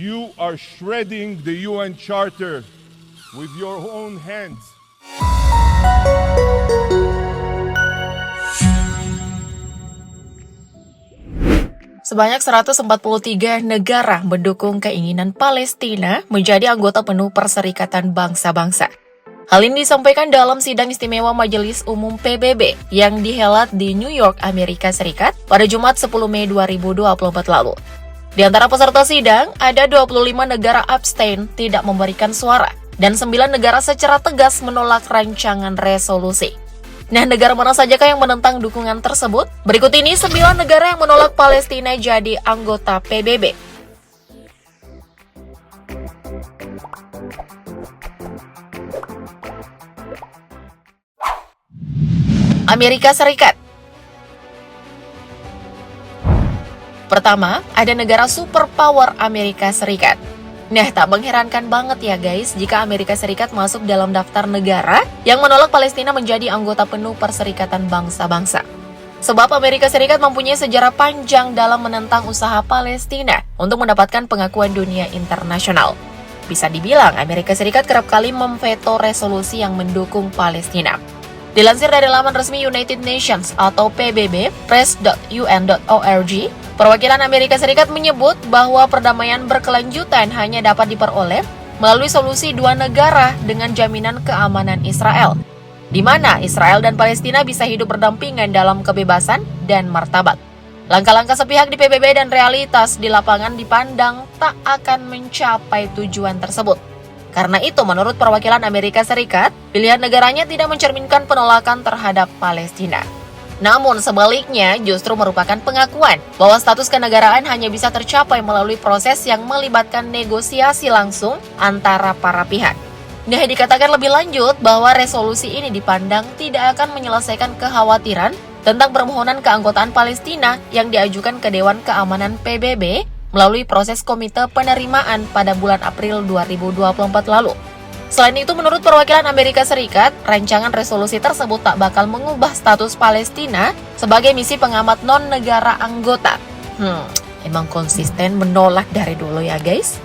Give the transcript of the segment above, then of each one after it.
You are shredding the UN Charter with your own hands. Sebanyak 143 negara mendukung keinginan Palestina menjadi anggota penuh Perserikatan Bangsa-Bangsa. Hal ini disampaikan dalam sidang istimewa Majelis Umum PBB yang dihelat di New York, Amerika Serikat pada Jumat 10 Mei 2024 lalu. Di antara peserta sidang, ada 25 negara abstain tidak memberikan suara, dan 9 negara secara tegas menolak rancangan resolusi. Nah, negara mana sajakah yang menentang dukungan tersebut? Berikut ini 9 negara yang menolak Palestina jadi anggota PBB. Amerika Serikat. Pertama, ada negara superpower Amerika Serikat. Nah, tak mengherankan banget ya guys jika Amerika Serikat masuk dalam daftar negara yang menolak Palestina menjadi anggota penuh Perserikatan Bangsa-Bangsa. Sebab Amerika Serikat mempunyai sejarah panjang dalam menentang usaha Palestina untuk mendapatkan pengakuan dunia internasional. Bisa dibilang Amerika Serikat kerap kali memveto resolusi yang mendukung Palestina. Dilansir dari laman resmi United Nations atau PBB, press.un.org, perwakilan Amerika Serikat menyebut bahwa perdamaian berkelanjutan hanya dapat diperoleh melalui solusi dua negara dengan jaminan keamanan Israel, di mana Israel dan Palestina bisa hidup berdampingan dalam kebebasan dan martabat. Langkah-langkah sepihak di PBB dan realitas di lapangan dipandang tak akan mencapai tujuan tersebut. Karena itu, menurut perwakilan Amerika Serikat, pilihan negaranya tidak mencerminkan penolakan terhadap Palestina. Namun sebaliknya justru merupakan pengakuan bahwa status kenegaraan hanya bisa tercapai melalui proses yang melibatkan negosiasi langsung antara para pihak. Nah, dikatakan lebih lanjut bahwa resolusi ini dipandang tidak akan menyelesaikan kekhawatiran tentang permohonan keanggotaan Palestina yang diajukan ke Dewan Keamanan PBB melalui proses komite penerimaan pada bulan April 2024 lalu. Selain itu, menurut perwakilan Amerika Serikat, rancangan resolusi tersebut tak bakal mengubah status Palestina sebagai misi pengamat non-negara anggota. Emang konsisten menolak dari dulu ya guys?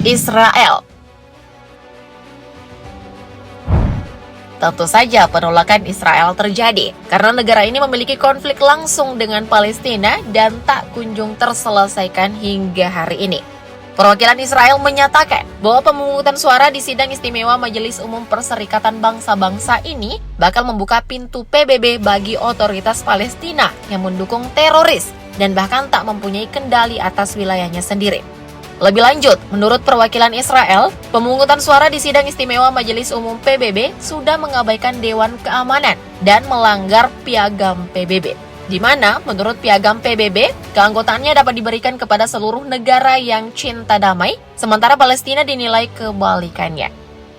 Israel. Tentu saja penolakan Israel terjadi karena negara ini memiliki konflik langsung dengan Palestina dan tak kunjung terselesaikan hingga hari ini. Perwakilan Israel menyatakan bahwa pemungutan suara di sidang istimewa Majelis Umum Perserikatan Bangsa-Bangsa ini bakal membuka pintu PBB bagi otoritas Palestina yang mendukung teroris dan bahkan tak mempunyai kendali atas wilayahnya sendiri. Lebih lanjut, menurut perwakilan Israel, pemungutan suara di sidang istimewa Majelis Umum PBB sudah mengabaikan Dewan Keamanan dan melanggar piagam PBB. Di mana, menurut piagam PBB, keanggotaannya dapat diberikan kepada seluruh negara yang cinta damai, sementara Palestina dinilai kebalikannya.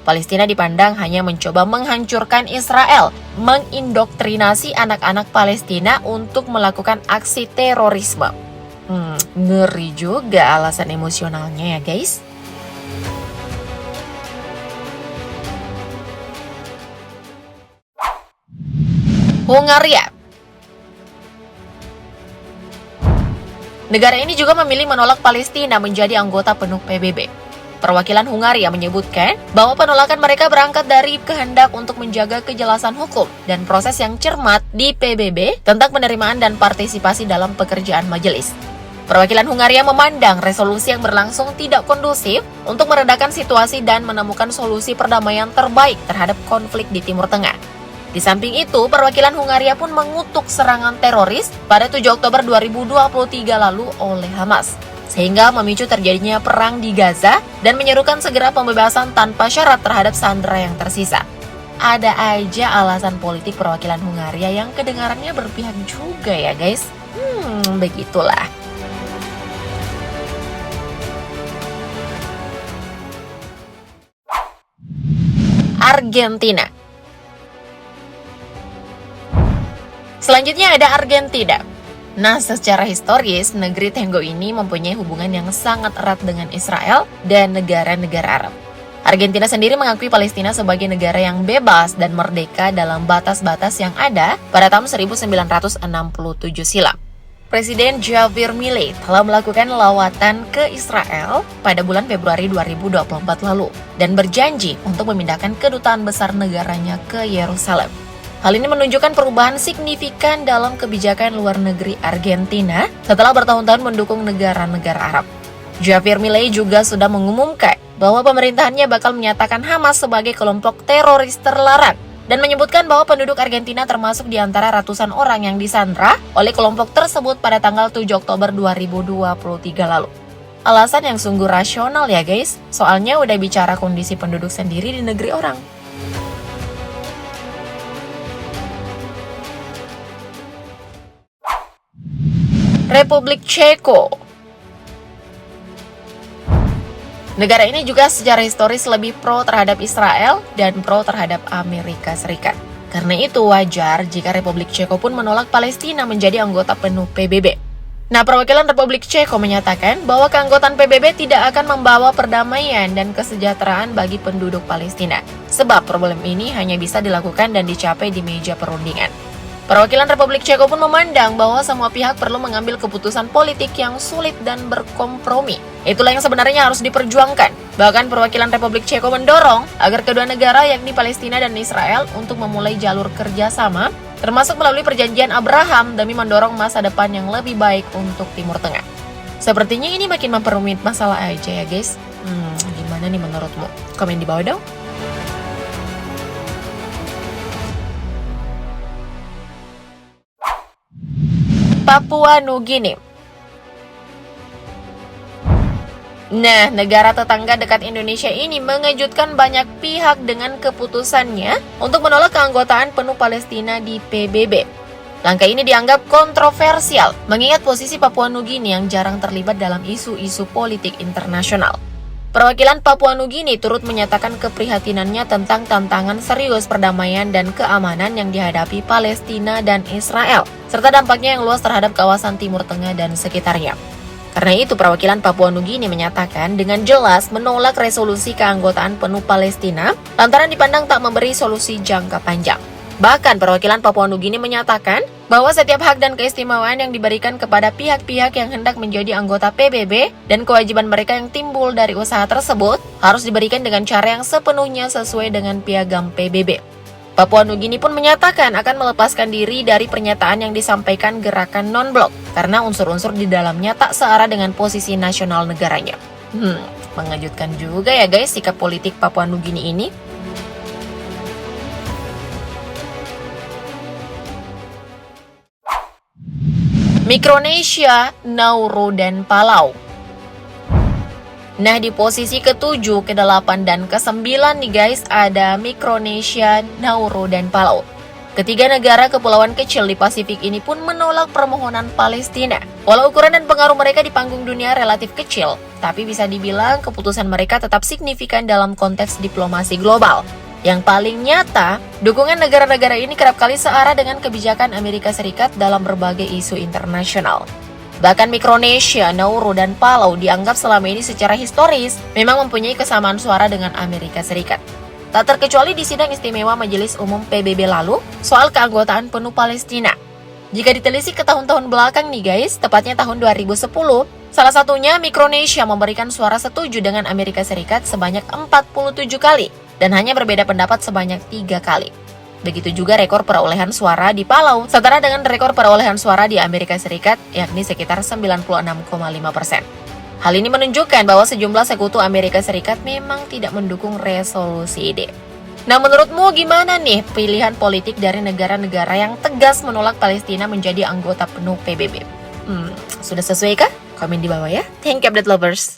Palestina dipandang hanya mencoba menghancurkan Israel, mengindoktrinasi anak-anak Palestina untuk melakukan aksi terorisme. Ngeri juga alasan emosionalnya ya guys. Hungaria. Negara ini juga memilih menolak Palestina menjadi anggota penuh PBB. Perwakilan Hungaria menyebutkan bahwa penolakan mereka berangkat dari kehendak untuk menjaga kejelasan hukum dan proses yang cermat di PBB tentang penerimaan dan partisipasi dalam pekerjaan majelis. Perwakilan Hungaria memandang resolusi yang berlangsung tidak kondusif untuk meredakan situasi dan menemukan solusi perdamaian terbaik terhadap konflik di Timur Tengah. Di samping itu, perwakilan Hungaria pun mengutuk serangan teroris pada 7 Oktober 2023 lalu oleh Hamas, sehingga memicu terjadinya perang di Gaza dan menyerukan segera pembebasan tanpa syarat terhadap sandera yang tersisa. Ada aja alasan politik perwakilan Hungaria yang kedengarannya berpihak juga ya guys. Begitulah. Argentina. Selanjutnya ada Argentina. Nah, secara historis, negeri tenggo ini mempunyai hubungan yang sangat erat dengan Israel dan negara-negara Arab. Argentina sendiri mengakui Palestina sebagai negara yang bebas dan merdeka dalam batas-batas yang ada pada tahun 1967 silam. Presiden Javier Milei telah melakukan lawatan ke Israel pada bulan Februari 2024 lalu dan berjanji untuk memindahkan kedutaan besar negaranya ke Yerusalem. Hal ini menunjukkan perubahan signifikan dalam kebijakan luar negeri Argentina setelah bertahun-tahun mendukung negara-negara Arab. Javier Milei juga sudah mengumumkan bahwa pemerintahannya bakal menyatakan Hamas sebagai kelompok teroris terlarang dan menyebutkan bahwa penduduk Argentina termasuk di antara ratusan orang yang disandra oleh kelompok tersebut pada tanggal 7 Oktober 2023 lalu. Alasan yang sungguh rasional ya guys, soalnya udah bicara kondisi penduduk sendiri di negeri orang. Republik Ceko. Negara ini juga secara historis lebih pro terhadap Israel dan pro terhadap Amerika Serikat. Karena itu wajar jika Republik Ceko pun menolak Palestina menjadi anggota penuh PBB. Nah, perwakilan Republik Ceko menyatakan bahwa keanggotaan PBB tidak akan membawa perdamaian dan kesejahteraan bagi penduduk Palestina. Sebab problem ini hanya bisa dilakukan dan dicapai di meja perundingan. Perwakilan Republik Ceko pun memandang bahwa semua pihak perlu mengambil keputusan politik yang sulit dan berkompromi. Itulah yang sebenarnya harus diperjuangkan. Bahkan perwakilan Republik Ceko mendorong agar kedua negara yakni Palestina dan Israel untuk memulai jalur kerjasama, termasuk melalui perjanjian Abraham demi mendorong masa depan yang lebih baik untuk Timur Tengah. Sepertinya ini makin memperumit masalah aja ya guys. Gimana nih menurutmu? Komen di bawah dong. Papua Nugini. Nah, negara tetangga dekat Indonesia ini mengejutkan banyak pihak dengan keputusannya untuk menolak keanggotaan penuh Palestina di PBB. Langkah ini dianggap kontroversial, mengingat posisi Papua Nugini yang jarang terlibat dalam isu-isu politik internasional. Perwakilan Papua Nugini turut menyatakan keprihatinannya tentang tantangan serius perdamaian dan keamanan yang dihadapi Palestina dan Israel, serta dampaknya yang luas terhadap kawasan Timur Tengah dan sekitarnya. Karena itu, perwakilan Papua Nugini menyatakan dengan jelas menolak resolusi keanggotaan penuh Palestina lantaran dipandang tak memberi solusi jangka panjang. Bahkan, perwakilan Papua Nugini menyatakan bahwa setiap hak dan keistimewaan yang diberikan kepada pihak-pihak yang hendak menjadi anggota PBB dan kewajiban mereka yang timbul dari usaha tersebut harus diberikan dengan cara yang sepenuhnya sesuai dengan piagam PBB. Papua Nugini pun menyatakan akan melepaskan diri dari pernyataan yang disampaikan gerakan non-blok karena unsur-unsur di dalamnya tak searah dengan posisi nasional negaranya. Mengejutkan juga ya guys sikap politik Papua Nugini ini. Mikronesia, Nauru, dan Palau. Nah, di posisi ke-7, ke-8, dan ke-9 nih guys, ada Mikronesia, Nauru, dan Palau. Ketiga negara kepulauan kecil di Pasifik ini pun menolak permohonan Palestina. Walau ukuran dan pengaruh mereka di panggung dunia relatif kecil, tapi bisa dibilang keputusan mereka tetap signifikan dalam konteks diplomasi global. Yang paling nyata, dukungan negara-negara ini kerap kali searah dengan kebijakan Amerika Serikat dalam berbagai isu internasional. Bahkan Mikronesia, Nauru, dan Palau dianggap selama ini secara historis memang mempunyai kesamaan suara dengan Amerika Serikat. Tak terkecuali di sidang istimewa Majelis Umum PBB lalu soal keanggotaan penuh Palestina. Jika ditelisik ke tahun-tahun belakang nih guys, tepatnya tahun 2010, salah satunya Mikronesia memberikan suara setuju dengan Amerika Serikat sebanyak 47 kali. Dan hanya berbeda pendapat sebanyak 3 kali. Begitu juga rekor perolehan suara di Palau, setara dengan rekor perolehan suara di Amerika Serikat, yakni sekitar 96,5%. Hal ini menunjukkan bahwa sejumlah sekutu Amerika Serikat memang tidak mendukung resolusi D. Nah, menurutmu gimana nih pilihan politik dari negara-negara yang tegas menolak Palestina menjadi anggota penuh PBB? Sudah sesuai kah? Komen di bawah ya. Thank you, update lovers.